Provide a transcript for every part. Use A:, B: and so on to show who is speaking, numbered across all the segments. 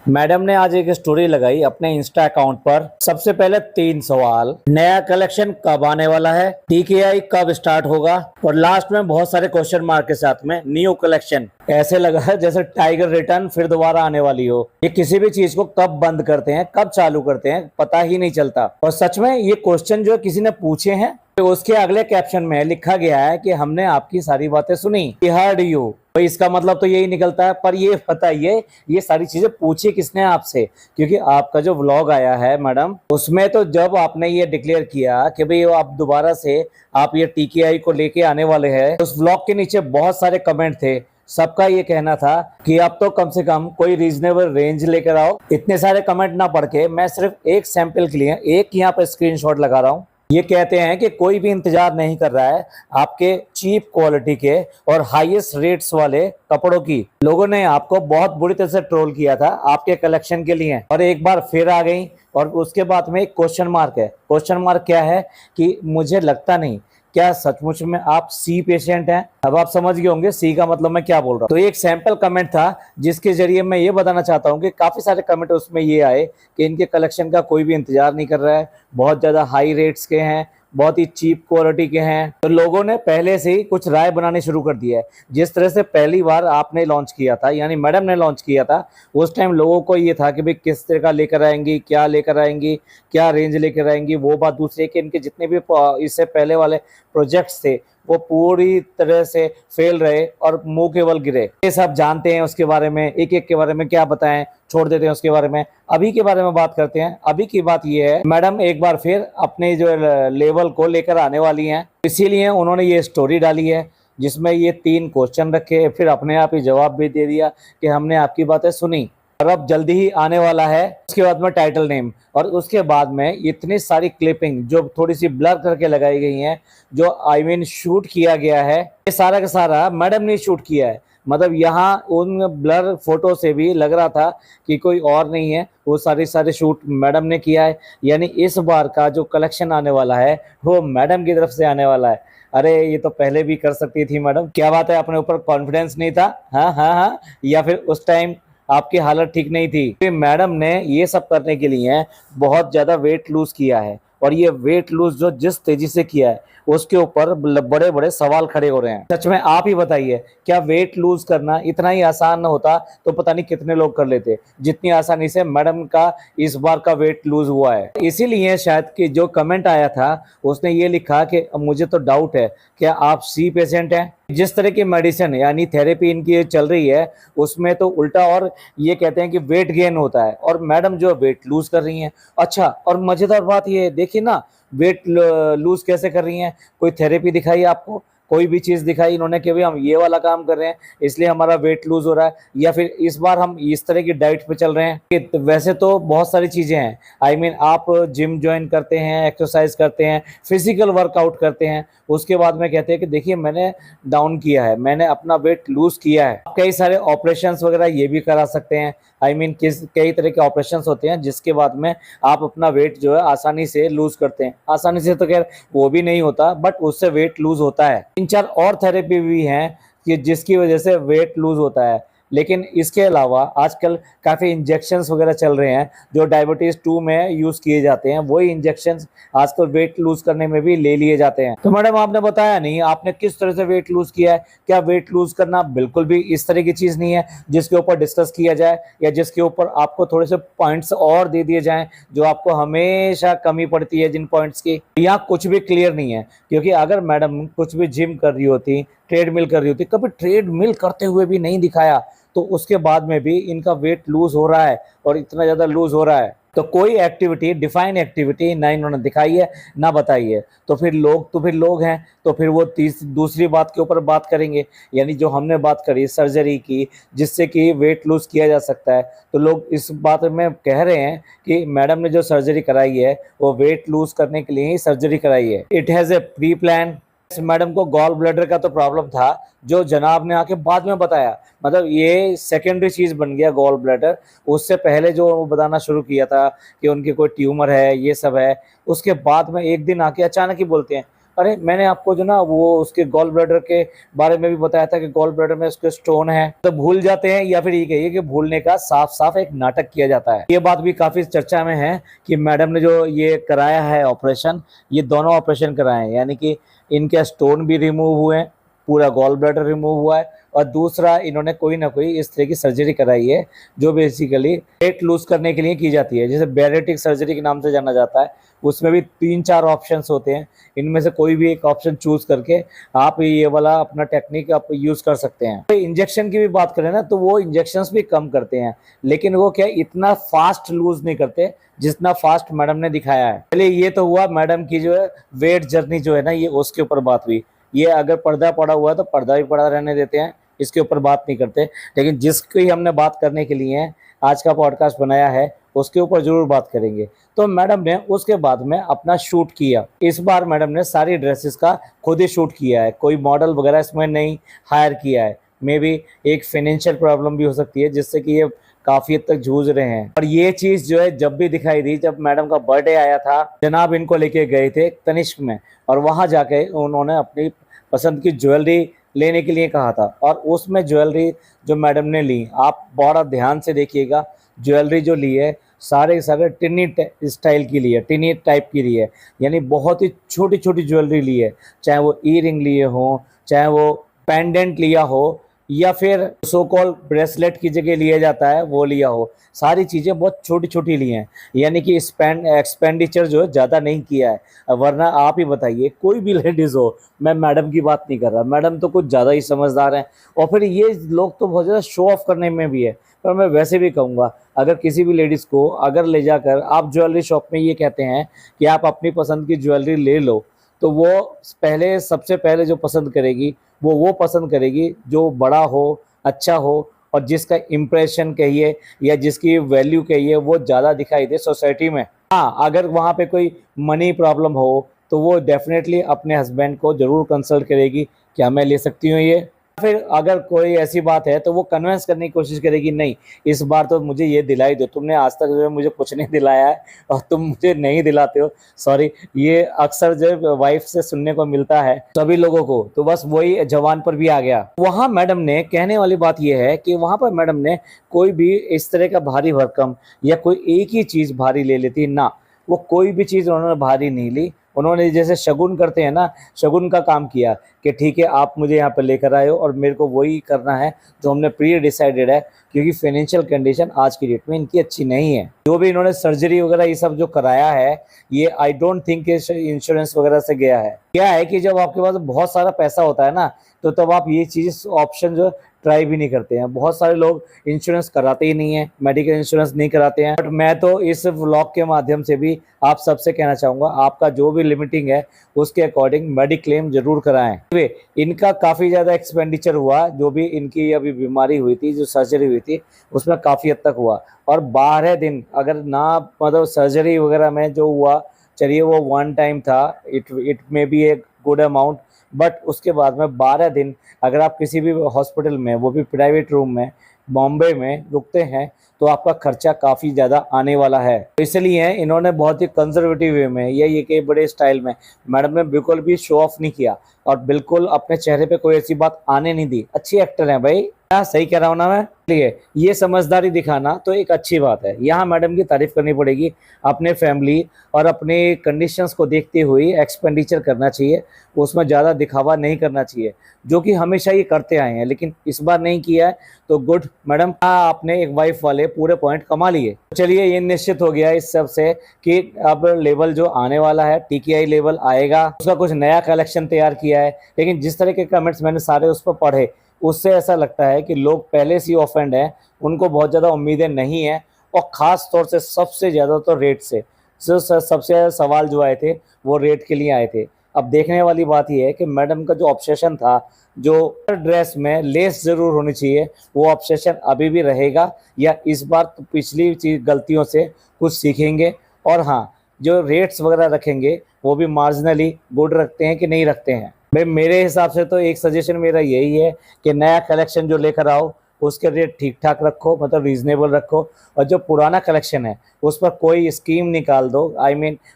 A: Madam ने आज एक स्टोरी लगाई अपने इंस्टा अकाउंट पर। सबसे पहले 3 सवाल, नया कलेक्शन कब आने वाला है, टीकेआई कब स्टार्ट होगा, और लास्ट में बहुत सारे क्वेश्चन मार्क के साथ में न्यू कलेक्शन। ऐसे लगा है जैसे टाइगर रिटर्न फिर दोबारा आने वाली हो। ये किसी भी चीज को कब बंद करते हैं कब चालू करते हैं पता ही नहीं चलता। और सच में ये क्वेश्चन जो किसी ने पूछे हैं तो उसके अगले कैप्शन में लिखा गया है कि हमने आपकी सारी बातें सुनी, हर्ड यू। तो इसका मतलब तो यही निकलता है। पर ये बताइए ये सारी चीजें पूछी किसने आपसे? क्योंकि आपका जो व्लॉग आया है मैडम, उसमें तो जब आपने ये डिक्लेयर किया कि भाई आप दोबारा से आप ये टीकेआई को लेके आने वाले हैं, उस व्लॉग के नीचे बहुत सारे कमेंट थे। सबका ये कहना था कि अब तो कम से कम कोई रीजनेबल रेंज लेकर आओ। इतने सारे कमेंट ना पढ़ के मैं सिर्फ एक सैंपल के लिए एक यहाँ पर स्क्रीनशॉट लगा रहा हूँ। ये कहते हैं कि कोई भी इंतजार नहीं कर रहा है आपके चीप क्वालिटी के और हाईएस्ट रेट्स वाले कपड़ों की। लोगों ने आपको बहुत बुरी तरह से ट्रोल किया था आपके कलेक्शन के लिए, और एक बार फिर आ गई। और उसके बाद में एक क्वेश्चन मार्क है। क्वेश्चन मार्क क्या है कि मुझे लगता नहीं, क्या सचमुच में आप सी पेशेंट हैं? अब आप समझ गए होंगे सी का मतलब मैं क्या बोल रहा हूँ। तो एक सैंपल कमेंट था जिसके जरिए मैं ये बताना चाहता हूँ कि काफी सारे कमेंट उसमें ये आए कि इनके कलेक्शन का कोई भी इंतजार नहीं कर रहा है, बहुत ज्यादा हाई रेट्स के हैं, बहुत ही चीप क्वालिटी के हैं। तो लोगों ने पहले से ही कुछ राय बनाने शुरू कर दिया है। जिस तरह से पहली बार आपने लॉन्च किया था, यानी मैडम ने लॉन्च किया था, उस टाइम लोगों को ये था कि भाई किस तरह का लेकर आएंगी, क्या लेकर आएंगी, क्या रेंज लेकर आएंगी। वो बात दूसरी है कि इनके जितने भी इससे पहले वाले प्रोजेक्ट्स थे वो पूरी तरह से फेल रहे और मुंह के बल गिरे। ये सब जानते हैं उसके बारे में, एक एक के बारे में क्या बताएं, छोड़ देते हैं उसके बारे में। अभी के बारे में बात करते हैं। अभी की बात ये है, मैडम एक बार फिर अपने जो लेवल को लेकर आने वाली हैं, इसीलिए उन्होंने ये स्टोरी डाली है जिसमें ये 3 क्वेश्चन रखे, फिर अपने आप ही जवाब भी दे दिया कि हमने आपकी बातें सुनी और अब जल्दी ही आने वाला है। उसके बाद में टाइटल नेम, और उसके बाद में इतनी सारी क्लिपिंग जो थोड़ी सी ब्लर करके लगाई गई हैं, जो शूट किया गया है, ये सारा का सारा मैडम ने शूट किया है। मतलब यहाँ उन ब्लर फोटो से भी लग रहा था कि कोई और नहीं है, वो सारे शूट मैडम ने किया है। यानी इस बार का जो कलेक्शन आने वाला है वो मैडम की तरफ से आने वाला है। अरे ये तो पहले भी कर सकती थी मैडम, क्या बात है अपने ऊपर कॉन्फिडेंस नहीं था? हाँ हाँ हाँ, या फिर उस टाइम आपकी हालत ठीक नहीं थी? फिर मैडम ने ये सब करने के लिए बहुत ज्यादा वेट लूज किया है, और ये वेट लूज जो जिस तेजी से किया है उसके ऊपर बड़े बड़े सवाल खड़े हो रहे हैं। सच में आप ही बताइए, क्या वेट लूज करना इतना ही आसान होता तो पता नहीं कितने लोग कर लेते, जितनी आसानी से मैडम का इस बार का वेट लूज हुआ है। इसीलिए शायद कि जो कमेंट आया था उसने ये लिखा कि मुझे तो डाउट है, क्या आप सी पेशेंट हैं? जिस तरह की मेडिसिन यानी थेरेपी इनकी चल रही है उसमें तो उल्टा और ये कहते हैं कि वेट गेन होता है, और मैडम जो वेट लूज कर रही हैं। अच्छा, और मजेदार बात ये देखिए ना, वेट लूज कैसे कर रही हैं? कोई थेरेपी दिखाई आपको, कोई भी चीज दिखाई इन्होंने कि भाई हम ये वाला काम कर रहे हैं इसलिए हमारा वेट लूज हो रहा है, या फिर इस बार हम इस तरह की डाइट पे चल रहे हैं? वैसे तो बहुत सारी चीजें हैं। आप जिम ज्वाइन करते हैं, एक्सरसाइज करते हैं, फिजिकल वर्कआउट करते हैं, उसके बाद में कहते हैं कि देखिए मैंने डाउन किया है, मैंने अपना वेट लूज किया है। कई सारे ऑपरेशंस वगैरह ये भी करा सकते हैं। कई तरह के ऑपरेशंस होते हैं जिसके बाद में आप अपना वेट जो है आसानी से लूज करते हैं। आसानी से तो खैर वो भी नहीं होता, बट उससे वेट लूज होता है। 3-4 और थेरेपी भी हैं कि जिसकी वजह से वेट लूज होता है। लेकिन इसके अलावा आजकल काफ़ी इंजेक्शंस वगैरह चल रहे हैं जो डायबिटीज़ 2 में यूज़ किए जाते हैं। वही इंजेक्शंस आजकल वेट लूज करने में भी ले लिए जाते हैं। तो मैडम आपने बताया नहीं आपने किस तरह से वेट लूज किया है। क्या वेट लूज करना बिल्कुल भी इस तरह की चीज़ नहीं है जिसके ऊपर डिस्कस किया जाए, या जिसके ऊपर आपको थोड़े से पॉइंट्स और दे दिए जाएं जो आपको हमेशा कमी पड़ती है जिन पॉइंट्स की? यहाँ कुछ भी क्लियर नहीं है, क्योंकि अगर मैडम कुछ भी जिम कर रही होती, ट्रेडमिल कर रही होती, कभी ट्रेडमिल करते हुए भी नहीं दिखाया, तो उसके बाद में भी इनका वेट लूज हो रहा है और इतना ज़्यादा लूज हो रहा है। तो कोई एक्टिविटी, डिफाइन एक्टिविटी ना इन्होंने दिखाई है ना बताई है। तो फिर लोग हैं, तो फिर वो दूसरी बात के ऊपर बात करेंगे। यानी जो हमने बात करी सर्जरी की जिससे कि वेट लूज किया जा सकता है, तो लोग इस बात में कह रहे हैं कि मैडम ने जो सर्जरी कराई है वो वेट लूज करने के लिए ही सर्जरी कराई है। It has a pre plan. Madam को गॉल ब्लैडर का तो प्रॉब्लम था जो जनाब ने आके बाद में बताया। मतलब ये सेकेंडरी चीज बन गया गॉल ब्लैडर। उससे पहले जो वो बताना शुरू किया था कि उनकी कोई ट्यूमर है, ये सब है, उसके बाद में एक दिन आके अचानक ही बोलते हैं अरे मैंने आपको जो ना वो उसके गॉल ब्लैडर के बारे में भी बताया था कि गॉल ब्लैडर में उसके स्टोन है, तो भूल जाते हैं, या फिर ये कहिए कि भूलने का साफ साफ एक नाटक किया जाता है। ये बात भी काफी चर्चा में है कि मैडम ने जो ये कराया है ऑपरेशन, ये दोनों ऑपरेशन कराए हैं, यानी कि इनके स्टोन भी रिमूव हुए हैं, पूरा गॉल ब्लैडर रिमूव हुआ है, और दूसरा इन्होंने कोई ना कोई इस तरह की सर्जरी कराई है जो बेसिकली वेट लूज करने के लिए की जाती है, जैसे बैरेटिक सर्जरी के नाम से जाना जाता है। उसमें भी 3-4 ऑप्शंस होते हैं, इनमें से कोई भी एक ऑप्शन चूज करके आप ये वाला अपना टेक्निक आप यूज कर सकते हैं। तो इंजेक्शन की भी बात करें ना, तो वो इंजेक्शंस भी कम करते हैं, लेकिन वो क्या इतना फास्ट लूज नहीं करते जितना फास्ट मैडम ने दिखाया है। चलिए ये तो हुआ मैडम की जो है वेट जर्नी जो है ना, ये उसके ऊपर बात हुई। ये अगर पर्दा पड़ा हुआ है तो पर्दा भी पड़ा रहने देते हैं, इसके ऊपर बात नहीं करते। लेकिन जिसकी हमने बात करने के लिए आज का पॉडकास्ट बनाया है उसके ऊपर जरूर बात करेंगे। तो मैडम ने उसके बाद में अपना शूट किया। इस बार मैडम ने सारी ड्रेसेस का खुद ही शूट किया है, कोई मॉडल वगैरह इसमें नहीं हायर किया है। मे बी एक फाइनेंशियल प्रॉब्लम भी हो सकती है जिससे कि ये काफी हद तक जूझ रहे हैं। और ये चीज जो है जब भी दिखाई दी, जब मैडम का बर्थडे आया था, जनाब इनको लेके गए थे तनिष्क में, और वहां जाके उन्होंने अपनी पसंद की ज्वेलरी लेने के लिए कहा था, और उसमें ज्वेलरी जो मैडम ने ली, आप बड़ा ध्यान से देखिएगा, ज्वेलरी जो ली है सारे के सारे टिनी स्टाइल की ली है, टिनी टाइप की ली है, यानी बहुत ही छोटी छोटी ज्वेलरी ली है। चाहे वो ईयर रिंग लिए हो, चाहे वो पेंडेंट लिया हो, या फिर सो कॉल ब्रेसलेट की जगह लिया जाता है वो लिया हो, सारी चीज़ें बहुत छोटी छोटी ली हैं, यानी कि एक्सपेंडिचर जो है ज़्यादा नहीं किया है। वरना आप ही बताइए, कोई भी लेडीज़ हो, मैं मैडम की बात नहीं कर रहा, मैडम तो कुछ ज़्यादा ही समझदार हैं, और फिर ये लोग तो बहुत ज़्यादा शो ऑफ करने में भी है। पर मैं वैसे भी कहूँगा, अगर किसी भी लेडीज़ को अगर ले जाकर आप ज्वेलरी शॉप में ये कहते हैं कि आप अपनी पसंद की ज्वेलरी ले लो, तो वो पहले सबसे पहले जो पसंद करेगी वो पसंद करेगी जो बड़ा हो, अच्छा हो, और जिसका इम्प्रेशन कहिए या जिसकी वैल्यू कहिए वो ज़्यादा दिखाई दे सोसाइटी में। हाँ, अगर वहाँ पे कोई मनी प्रॉब्लम हो तो वो डेफिनेटली अपने हस्बैंड को ज़रूर कंसल्ट करेगी, क्या मैं ले सकती हूँ ये। फिर अगर कोई ऐसी बात है तो वो कन्विंस करने की कोशिश करेगी, नहीं इस बार तो मुझे ये दिला ही दो, तुमने आज तक जो है मुझे कुछ नहीं दिलाया है और तुम मुझे नहीं दिलाते हो, सॉरी। ये अक्सर जो वाइफ से सुनने को मिलता है सभी लोगों को, तो बस वही जवान पर भी आ गया। वहाँ मैडम ने कहने वाली बात यह है कि वहाँ पर मैडम ने कोई भी इस तरह का भारी भरकम या कोई एक ही चीज़ भारी ले लेती ना, वो कोई भी चीज़ उन्होंने भारी नहीं ली। उन्होंने जैसे शगुन करते हैं ना, शगुन का काम किया कि ठीक है आप मुझे यहाँ पर लेकर आए हो और मेरे को वही करना है जो हमने प्री डिसाइडेड है, क्योंकि फाइनेंशियल कंडीशन आज की डेट में इनकी अच्छी नहीं है। जो भी इन्होंने सर्जरी वगैरह ये सब जो कराया है, ये आई डोंट थिंक इंश्योरेंस वगैरह से गया है। क्या है कि जब आपके पास बहुत सारा पैसा होता है ना, तो तब आप ये चीज़ ऑप्शन जो ट्राई भी नहीं करते हैं। बहुत सारे लोग इंश्योरेंस कराते ही नहीं है, मेडिकल इंश्योरेंस नहीं कराते हैं। बट मैं तो इस व्लॉग के माध्यम से भी आप सबसे कहना चाहूँगा, आपका जो भी लिमिटिंग है उसके अकॉर्डिंग मेडिक्लेम जरूर कराएं। इनका काफ़ी ज़्यादा एक्सपेंडिचर हुआ, जो भी इनकी अभी बीमारी हुई थी, जो सर्जरी हुई थी उसमें काफ़ी हद तक हुआ। और 12 दिन अगर ना मतलब सर्जरी वगैरह में जो हुआ, चलिए वो वन टाइम था, it may be a good amount, but उसके बाद में 12 दिन अगर आप किसी भी हॉस्पिटल में, वो भी प्राइवेट रूम में बॉम्बे में रुकते हैं, तो आपका खर्चा काफ़ी ज़्यादा आने वाला है। तो इसलिए इन्होंने बहुत ही कंजर्वेटिव वे में या ये कि बड़े स्टाइल में मैडम ने बिल्कुल भी शो ऑफ नहीं किया और बिल्कुल अपने चेहरे पे कोई ऐसी बात आने नहीं दी। अच्छी एक्टर है भाई, सही कह रहा हूँ ना मैं। इसलिए ये समझदारी दिखाना तो एक अच्छी बात है। यहाँ मैडम की तारीफ करनी पड़ेगी। अपने फैमिली और अपने कंडीशंस को देखते हुए एक्सपेंडिचर करना चाहिए, उसमें ज़्यादा दिखावा नहीं करना चाहिए, जो कि हमेशा ये करते आए हैं, लेकिन इस बार नहीं किया है। तो गुड मैडम, आपने एक वाइफ वाले पूरे पॉइंट कमा लिए। चलिए ये निश्चित हो गया इस सब से कि अब लेवल जो आने वाला है TKI लेवल आएगा, उसका कुछ नया कलेक्शन तैयार किया है। लेकिन जिस तरह के कमेंट्स मैंने सारे उस पर पढ़े, उससे ऐसा लगता है कि लोग पहले से ही ऑफेंड हैं, उनको बहुत ज़्यादा उम्मीदें नहीं हैं, और ख़ास तौर से सबसे ज़्यादा तो रेट से सबसे ज़्यादा सवाल जो आए थे वो रेट के लिए आए थे। अब देखने वाली बात यह है कि मैडम का जो ऑब्सेशन था, जो ड्रेस में लेस ज़रूर होनी चाहिए, वो ऑब्सेशन अभी भी रहेगा, या इस बार तो पिछली चीज गलतियों से कुछ सीखेंगे। और हाँ, जो रेट्स वगैरह रखेंगे वो भी मार्जिनली गुड रखते हैं कि नहीं रखते हैं। भाई मेरे हिसाब से तो एक सजेशन मेरा यही है कि नया कलेक्शन जो लेकर आओ उसके रेट ठीक ठाक रखो, मतलब रीजनेबल रखो। और जो पुराना कलेक्शन है उस पर कोई स्कीम निकाल दो,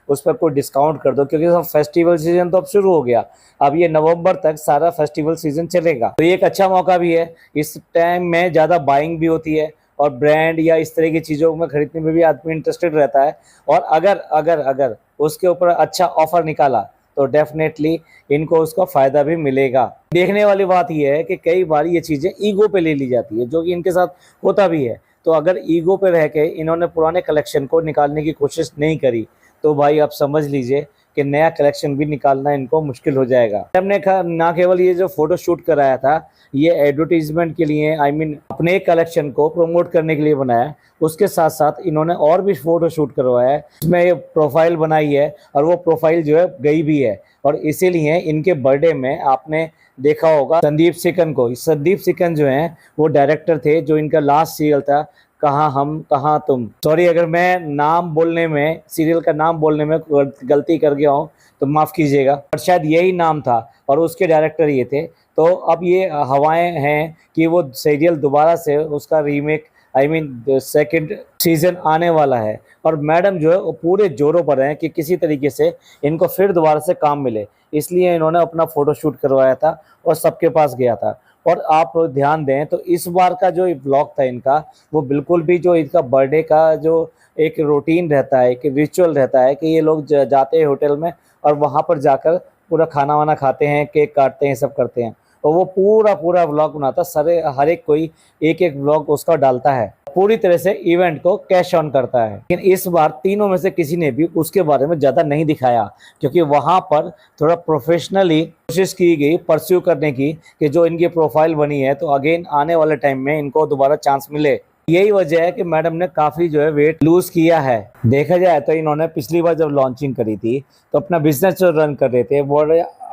A: उस पर कोई डिस्काउंट कर दो, क्योंकि सब फेस्टिवल सीजन तो अब शुरू हो गया। अब ये नवंबर तक सारा फेस्टिवल सीजन चलेगा, तो ये एक अच्छा मौका भी है। इस टाइम में ज़्यादा बाइंग भी होती है और ब्रांड या इस तरह की चीज़ों में खरीदने में भी आदमी इंटरेस्टेड रहता है। और अगर अगर अगर उसके ऊपर अच्छा ऑफर निकाला तो डेफिनेटली इनको उसका फ़ायदा भी मिलेगा। देखने वाली बात यह है कि कई बार ये चीज़ें ईगो पे ले ली जाती है, जो कि इनके साथ होता भी है। तो अगर ईगो पे रह के इन्होंने पुराने कलेक्शन को निकालने की कोशिश नहीं करी तो भाई आप समझ लीजिए कि नया कलेक्शन भी निकालना इनको मुश्किल हो जाएगा। हमने ना केवल ये जो फोटो शूट कराया था ये एडवर्टीजमेंट के लिए, अपने कलेक्शन को प्रमोट करने के लिए बनाया, उसके साथ साथ इन्होंने और भी फोटो शूट करवाया है। इसमें ये प्रोफाइल बनाई है और वो प्रोफाइल जो है गई भी है। और इसीलिए इनके बर्थडे में आपने देखा होगा संदीप सिकन को। संदीप सिकन जो हैं वो डायरेक्टर थे, जो इनका लास्ट सीरियल था कहाँ हम कहाँ तुम। सॉरी अगर मैं नाम बोलने में, सीरियल का नाम बोलने में गलती कर गया हूँ तो माफ़ कीजिएगा, पर शायद यही नाम था और उसके डायरेक्टर ये थे। तो अब ये हवाएं हैं कि वो सीरियल दोबारा से उसका रीमेक सेकंड सीजन आने वाला है। और मैडम जो है वो पूरे जोरों पर हैं कि किसी तरीके से इनको फिर दोबारा से काम मिले, इसलिए इन्होंने अपना फ़ोटोशूट करवाया था और सबके पास गया था। और आप ध्यान दें तो इस बार का जो व्लॉग था इनका, वो बिल्कुल भी जो इनका बर्थडे का जो एक रूटीन रहता है, एक रिचुअल रहता है कि ये लोग जाते हैं होटल में और वहाँ पर जाकर पूरा खाना वाना खाते हैं, केक काटते हैं, सब करते हैं। और वो पूरा पूरा व्लॉग बनाता, सारे हर एक कोई एक एक व्लॉग उसका डालता है, पूरी तरह से इवेंट को कैश ऑन करता है। लेकिन इस बार तीनों में से किसी ने भी उसके बारे में ज़्यादा नहीं दिखाया, क्योंकि वहाँ पर थोड़ा प्रोफेशनली कोशिश की गई परस्यू करने की कि जो इनकी प्रोफाइल बनी है तो अगेन आने वाले टाइम में इनको दोबारा चांस मिले। यही वजह है कि मैडम ने काफ़ी जो है वेट लूज किया है। देखा जाए तो इन्होंने पिछली बार जब लॉन्चिंग करी थी तो अपना बिजनेस जो रन कर रहे थे वो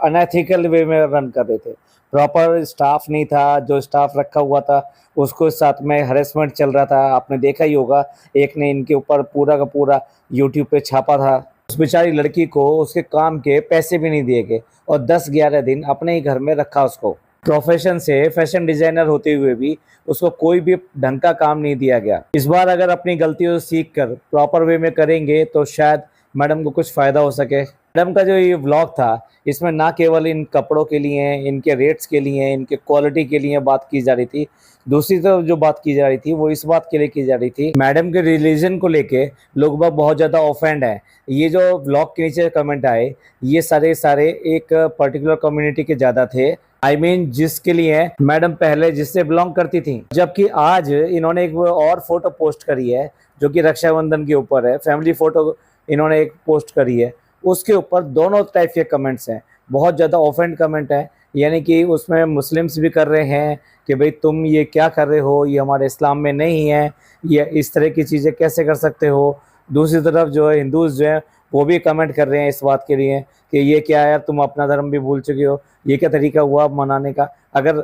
A: अनएथिकल वे में रन कर रहे थे। प्रॉपर स्टाफ नहीं था, जो स्टाफ रखा हुआ था उसको साथ में हरेसमेंट चल रहा था। आपने देखा ही होगा, एक ने इनके ऊपर पूरा का पूरा यूट्यूब पे छापा था। उस बेचारी लड़की को उसके काम के पैसे भी नहीं दिए गए और 10-11 दिन अपने ही घर में रखा उसको। प्रोफेशन से फैशन डिजाइनर होते हुए भी उसको कोई भी ढंग का काम नहीं दिया गया। इस बार अगर अपनी गलतियों से सीख कर प्रॉपर वे में करेंगे तो शायद मैडम को कुछ फ़ायदा हो सके। मैडम का जो ये व्लॉग था इसमें ना केवल इन कपड़ों के लिए, इनके रेट्स के लिए, इनके क्वालिटी के लिए बात की जा रही थी, दूसरी तरफ जो बात की जा रही थी वो इस बात के लिए की जा रही थी, मैडम के रिलीजन को लेके लोग बाग बहुत ज़्यादा ऑफेंड है। ये जो व्लॉग के नीचे कमेंट आए ये सारे एक पर्टिकुलर कम्युनिटी के ज़्यादा थे, जिसके लिए मैडम पहले जिससे बिलोंग करती थी। जबकि आज इन्होंने एक और फोटो पोस्ट करी है जो कि रक्षाबंधन के ऊपर है, फैमिली फोटो इन्होंने एक पोस्ट करी है, उसके ऊपर दोनों टाइप के कमेंट्स हैं, बहुत ज़्यादा ऑफेंड कमेंट है। यानी कि उसमें मुस्लिम्स भी कर रहे हैं कि भाई तुम ये क्या कर रहे हो, ये हमारे इस्लाम में नहीं है, ये इस तरह की चीज़ें कैसे कर सकते हो। दूसरी तरफ जो है हिंदूज़ जो हैं वो भी कमेंट कर रहे हैं इस बात के लिए कि ये क्या है यार, तुम अपना धर्म भी भूल चुके हो, ये क्या तरीका हुआ मनाने का। अगर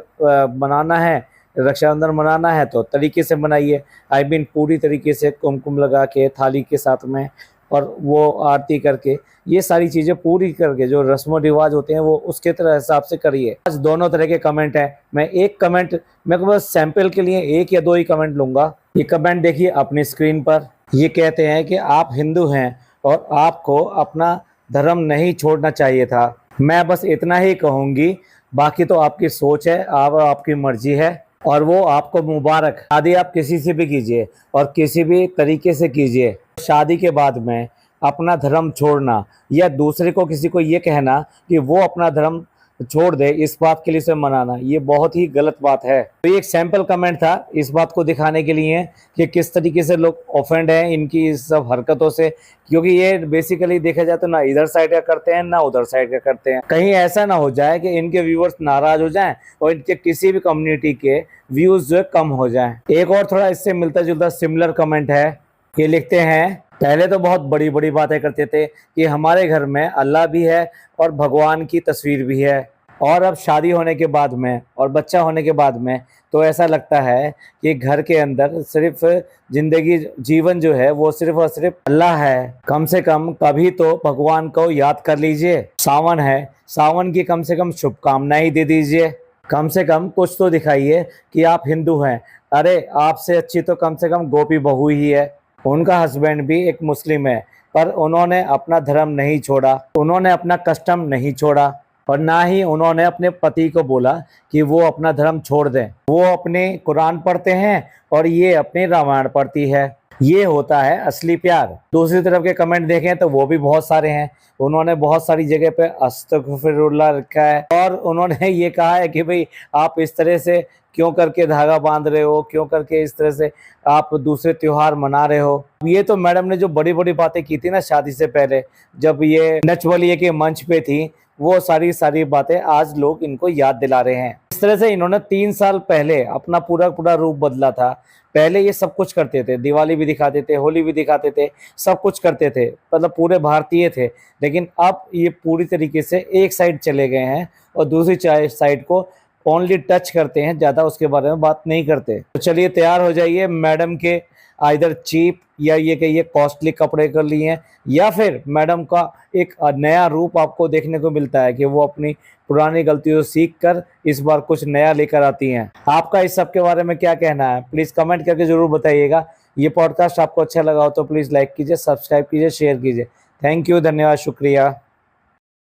A: मनाना है, रक्षाबंधन मनाना है तो तरीके से मनाइए, पूरी तरीके से कुमकुम लगा के थाली के साथ में और वो आरती करके, ये सारी चीज़ें पूरी करके जो रस्म रिवाज होते हैं वो उसके तरह हिसाब से करिए। आज दोनों तरह के कमेंट हैं। मैं बस सैंपल के लिए 1 या 2 ही कमेंट लूँगा। ये कमेंट देखिए अपनी स्क्रीन पर। ये कहते हैं कि आप हिंदू हैं और आपको अपना धर्म नहीं छोड़ना चाहिए था। मैं बस इतना ही कहूँगी, बाकी तो आपकी सोच है, आपकी मर्जी है और वो आपको मुबारक। शादी आप किसी से भी कीजिए और किसी भी तरीके से कीजिए, शादी के बाद में अपना धर्म छोड़ना या दूसरे को किसी को ये कहना कि वो अपना धर्म छोड़ दे, इस बात के लिए से मनाना, ये बहुत ही गलत बात है। तो ये एक सैंपल कमेंट था इस बात को दिखाने के लिए कि किस तरीके से लोग ऑफेंड हैं इनकी इस सब हरकतों से, क्योंकि ये बेसिकली देखा जाए तो ना इधर साइड का करते हैं ना उधर साइड का करते हैं। कहीं ऐसा ना हो जाए कि इनके व्यूअर्स नाराज हो जाएं और इनके किसी भी कम्युनिटी के व्यूज जो है कम हो जाएं। एक और थोड़ा इससे मिलता जुलता सिमिलर कमेंट है। ये लिखते हैं, पहले तो बहुत बड़ी बड़ी बातें करते थे कि हमारे घर में अल्लाह भी है और भगवान की तस्वीर भी है, और अब शादी होने के बाद में और बच्चा होने के बाद में तो ऐसा लगता है कि घर के अंदर सिर्फ जीवन जो है वो सिर्फ और सिर्फ अल्लाह है। कम से कम कभी तो भगवान को याद कर लीजिए। सावन है, सावन की कम से कम शुभकामनाएं दे दीजिए। कम से कम कुछ तो दिखाइए कि आप हिंदू हैं। अरे आपसे अच्छी तो कम से कम गोपी बहू ही है। उनका हस्बैंड भी एक मुस्लिम है, पर उन्होंने अपना धर्म नहीं छोड़ा, उन्होंने अपना कस्टम नहीं छोड़ा, और ना ही उन्होंने अपने पति को बोला कि वो अपना धर्म छोड़ दें। वो अपने कुरान पढ़ते हैं और ये अपनी रामायण पढ़ती है। ये होता है असली प्यार। दूसरी तरफ के कमेंट देखें तो वो भी बहुत सारे हैं। उन्होंने बहुत सारी जगह पे अस्तगफिरुल्लाह रखा है, और उन्होंने ये कहा है कि भाई आप इस तरह से क्यों करके धागा बांध रहे हो, क्यों करके इस तरह से आप दूसरे त्योहार मना रहे हो। ये तो मैडम ने जो बड़ी बड़ी बातें की थी ना शादी से पहले, जब ये नच बलिए के मंच पे थी, वो सारी सारी बातें आज लोग इनको याद दिला रहे हैं। इस तरह से इन्होंने 3 साल पहले अपना पूरा पूरा रूप बदला था। पहले ये सब कुछ करते थे, दिवाली भी दिखाते थे, होली भी दिखाते थे, सब कुछ करते थे, मतलब पूरे भारतीय थे। लेकिन अब ये पूरी तरीके से एक साइड चले गए हैं और दूसरी साइड को ओनली टच करते हैं, ज़्यादा उसके बारे में बात नहीं करते। तो चलिए तैयार हो जाइए। मैडम के आइदर चीप या ये कहिए कॉस्टली कपड़े कर लिए हैं, या फिर मैडम का एक नया रूप आपको देखने को मिलता है कि वो अपनी पुरानी गलतियों से सीख कर इस बार कुछ नया लेकर आती हैं। आपका इस सब के बारे में क्या कहना है, प्लीज़ कमेंट करके ज़रूर बताइएगा। ये पॉडकास्ट आपको अच्छा लगा हो तो प्लीज़ लाइक कीजिए, सब्सक्राइब कीजिए, शेयर कीजिए। थैंक यू, धन्यवाद, शुक्रिया।